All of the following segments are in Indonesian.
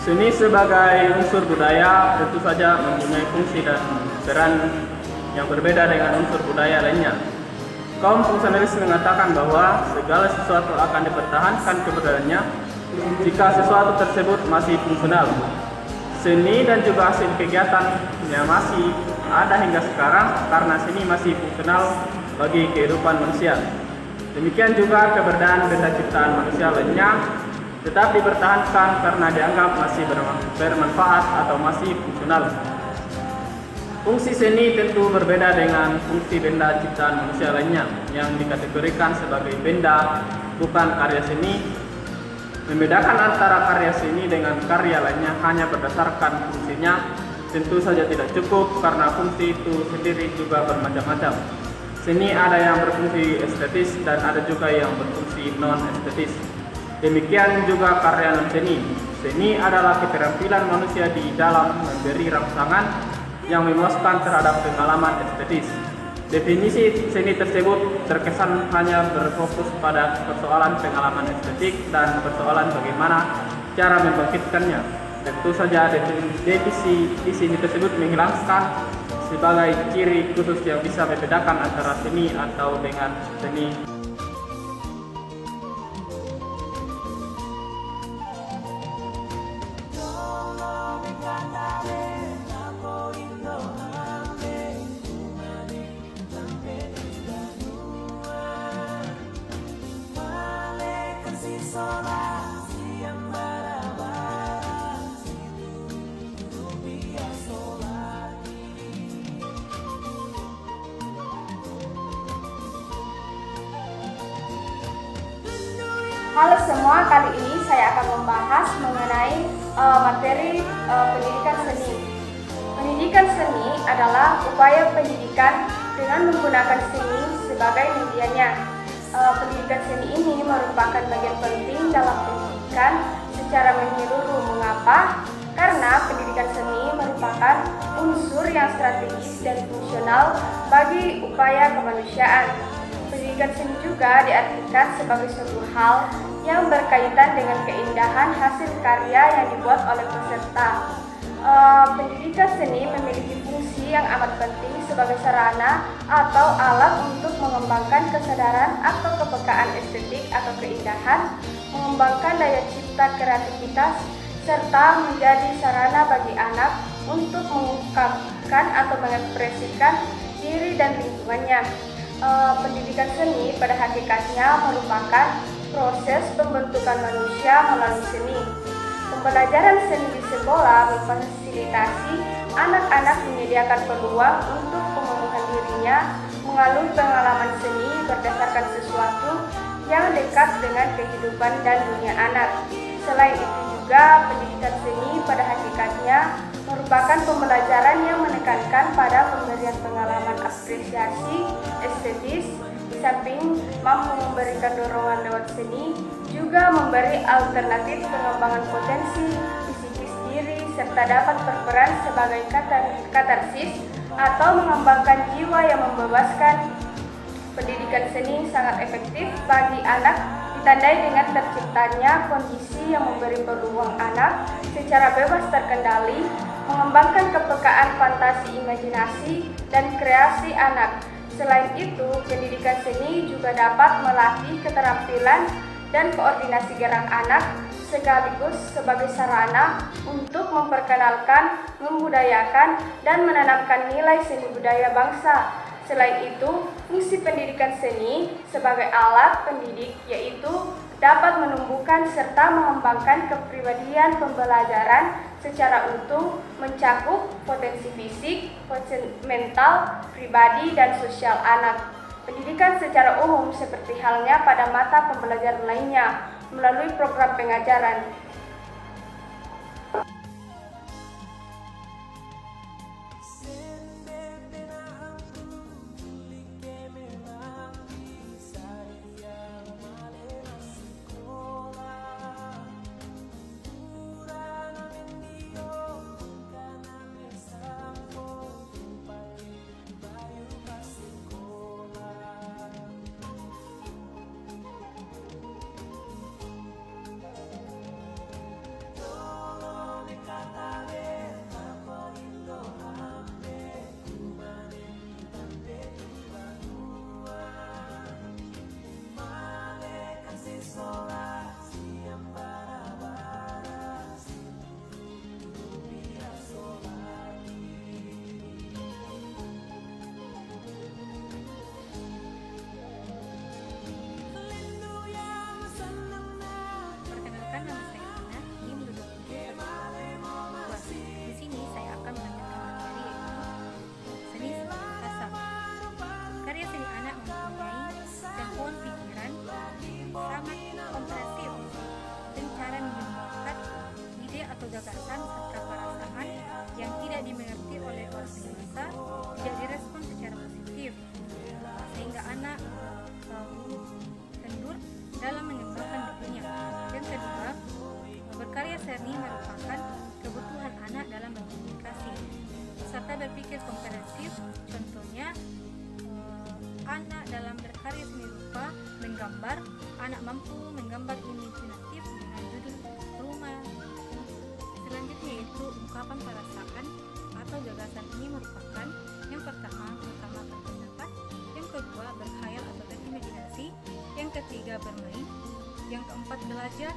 Seni sebagai unsur budaya tentu saja mempunyai fungsi dan peran yang berbeda dengan unsur budaya lainnya. Kaum fungsionalis mengatakan bahwa segala sesuatu akan dipertahankan keberadaannya jika sesuatu tersebut masih fungsional. Seni dan juga hasil kegiatannya masih ada hingga sekarang karena seni masih fungsional bagi kehidupan manusia. Demikian juga keberadaan benda ciptaan manusia lainnya tetap dipertahankan karena dianggap masih bermanfaat atau masih fungsional. Fungsi seni tentu berbeda dengan fungsi benda ciptaan manusia lainnya yang dikategorikan sebagai benda bukan karya seni. Membedakan antara karya seni dengan karya lainnya hanya berdasarkan fungsinya tentu saja tidak cukup karena fungsi itu sendiri juga bermacam-macam. Seni ada yang berfungsi estetis dan ada juga yang berfungsi non-estetis. Demikian juga karya non-seni. Seni adalah keterampilan manusia di dalam memberi rangsangan yang memuaskan terhadap pengalaman estetis. Definisi seni tersebut terkesan hanya berfokus pada persoalan pengalaman estetik dan persoalan bagaimana cara membangkitkannya. Tentu saja definisi di sini tersebut menghilangkan sebagai ciri khusus yang bisa membedakan antara seni atau dengan seni. Halo semua, kali ini saya akan membahas mengenai materi pendidikan seni. Pendidikan seni adalah upaya pendidikan dengan menggunakan seni sebagai medianya. Pendidikan seni ini merupakan bagian penting dalam pendidikan secara menyeluruh. Mengapa? Karena pendidikan seni merupakan unsur yang strategis dan fungsional bagi upaya kemanusiaan. Pendidikan seni juga diartikan sebagai suatu hal yang berkaitan dengan keindahan hasil karya yang dibuat oleh peserta. Pendidikan seni memiliki fungsi yang amat penting sebagai sarana atau alat untuk mengembangkan kesadaran atau kepekaan estetik atau keindahan, mengembangkan daya cipta kreativitas, serta menjadi sarana bagi anak untuk mengungkapkan atau mengekspresikan diri dan lingkungannya. Pendidikan seni pada hakikatnya merupakan proses pembentukan manusia melalui seni. Pembelajaran seni di sekolah memfasilitasi anak-anak menyediakan peluang untuk pemenuhan dirinya melalui pengalaman seni berdasarkan sesuatu yang dekat dengan kehidupan dan dunia anak. Selain itu juga pendidikan seni pada hakikatnya merupakan pembelajaran yang menekankan pada pemberian pengalaman apresiasi estetis. Di samping mampu memberikan dorongan lewat seni, juga memberi alternatif pengembangan potensi psikis diri serta dapat berperan sebagai katarsis atau mengembangkan jiwa yang membebaskan. Pendidikan seni sangat efektif bagi anak ditandai dengan terciptanya kondisi yang memberi peluang anak secara bebas terkendali mengembangkan kepekaan fantasi, imajinasi, dan kreasi anak. Selain itu, pendidikan seni juga dapat melatih keterampilan dan koordinasi gerak anak sekaligus sebagai sarana untuk memperkenalkan, membudayakan, dan menanamkan nilai seni budaya bangsa. Selain itu, fungsi pendidikan seni sebagai alat pendidik yaitu dapat menumbuhkan serta mengembangkan kepribadian pembelajaran secara utuh, mencakup potensi fisik, potensi mental, pribadi, dan sosial anak. Pendidikan secara umum seperti halnya pada mata pembelajaran lainnya melalui program pengajaran. berpikir kompetitif, contohnya anak dalam berkarya seni rupa menggambar, anak mampu menggambar imajinatif dengan judul rumah. Selanjutnya yaitu ungkapan perasaan atau gagasan. Ini merupakan yang pertama mengutamakan pendapat, yang kedua berkhayal atau berimajinasi, yang ketiga bermain, yang keempat belajar,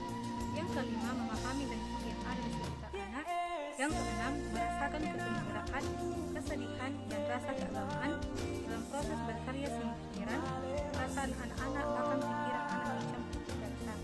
yang kelima memahami bentuk yang ada di sekitar anak, yang keenam merasakan kegembiraan, kesedihan, dan rasa keagamaan. Dalam proses berkarya seni pikiran, perasaan anak-anak bahkan pikiran anak dicampur perasaan anak.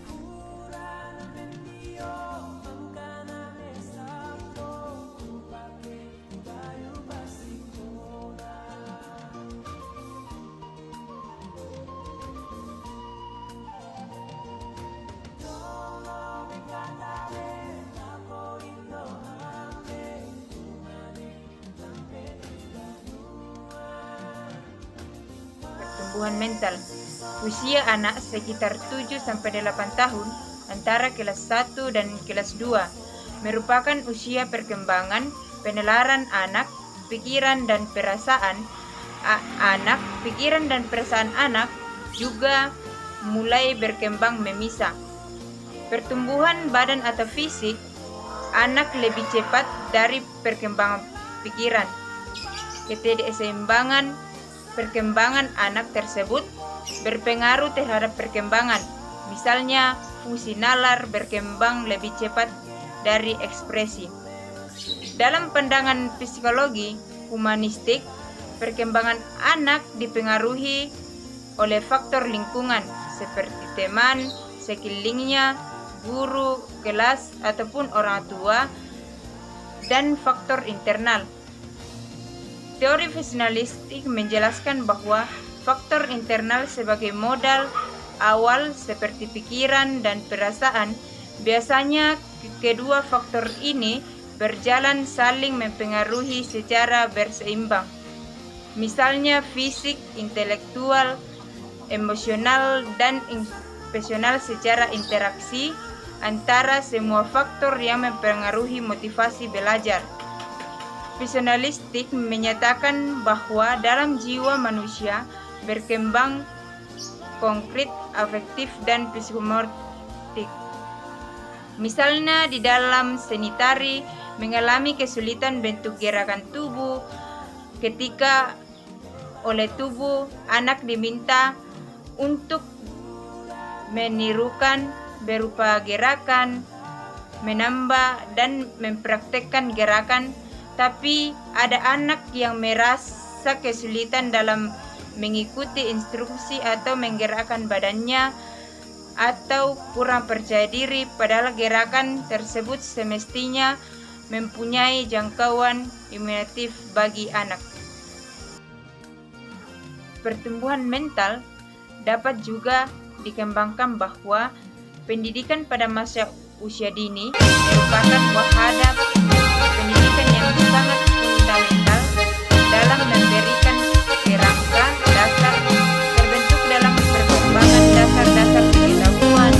Pertumbuhan mental. Usia anak sekitar 7-8 tahun antara kelas 1 dan kelas 2 merupakan usia perkembangan penalaran anak, pikiran dan perasaan anak juga mulai berkembang memisah. Pertumbuhan badan atau fisik anak lebih cepat dari perkembangan pikiran. Ketidakseimbangan perkembangan anak tersebut berpengaruh terhadap perkembangan. Misalnya, fungsi nalar berkembang lebih cepat dari ekspresi. Dalam pandangan psikologi humanistik, perkembangan anak dipengaruhi oleh faktor lingkungan seperti teman, sekelilingnya, guru, kelas, ataupun orang tua, dan faktor internal. Teori funksionalistik menjelaskan bahwa faktor internal sebagai modal awal seperti pikiran dan perasaan, biasanya kedua faktor ini berjalan saling mempengaruhi secara berseimbang. Misalnya fisik, intelektual, emosional, dan emosional secara interaksi antara semua faktor yang mempengaruhi motivasi belajar. Funksionalistik menyatakan bahwa dalam jiwa manusia berkembang konkret, afektif, dan psikomotorik. Misalnya di dalam seni tari mengalami kesulitan bentuk gerakan tubuh ketika oleh tubuh anak diminta untuk menirukan berupa gerakan, menambah dan mempraktekkan gerakan, tapi ada anak yang merasa kesulitan dalam mengikuti instruksi atau menggerakkan badannya atau kurang percaya diri, padahal gerakan tersebut semestinya mempunyai jangkauan imajinatif bagi anak. Pertumbuhan mental dapat juga dikembangkan bahwa pendidikan pada masa usia dini merupakan wahana pendidikan yang sangat fundamental dalam memberikan kerangka dasar terbentuk dalam perkembangan dasar-dasar pengetahuan,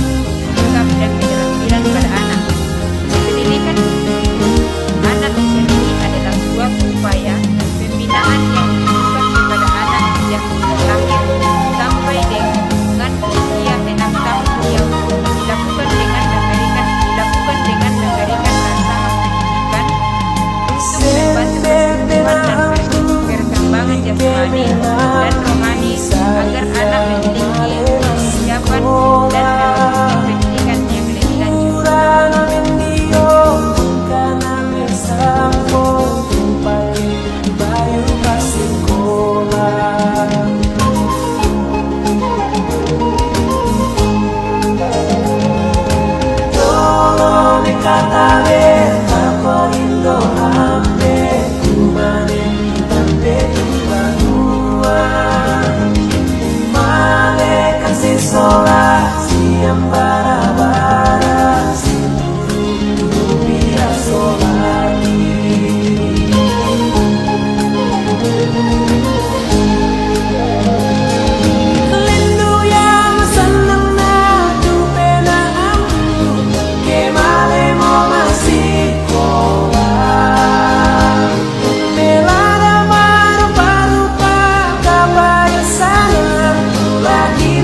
sikap dan keterampilan pada anak. Pendidikan anak usia dini adalah suatu upaya pembinaan yang ditujukan kepada anak sejak lahir sampai dengan usia 6 tahun yang dilakukan dengan memberikan rangsangan pendidikan untuk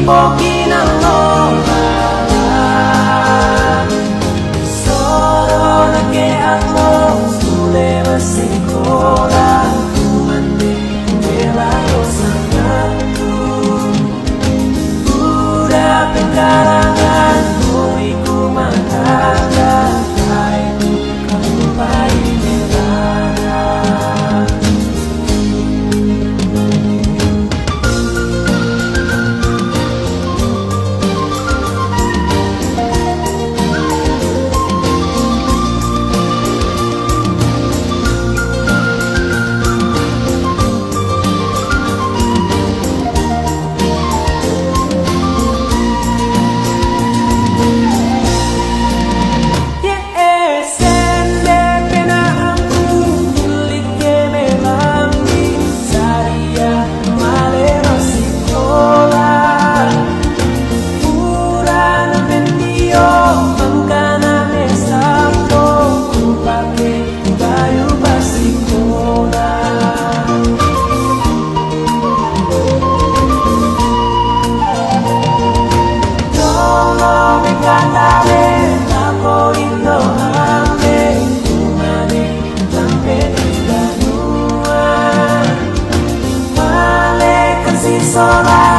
pochi allora solo che amo sulle sekolah mandi bela sanganku udah pekarangan iku mangkada kaitu kamu baik merana sola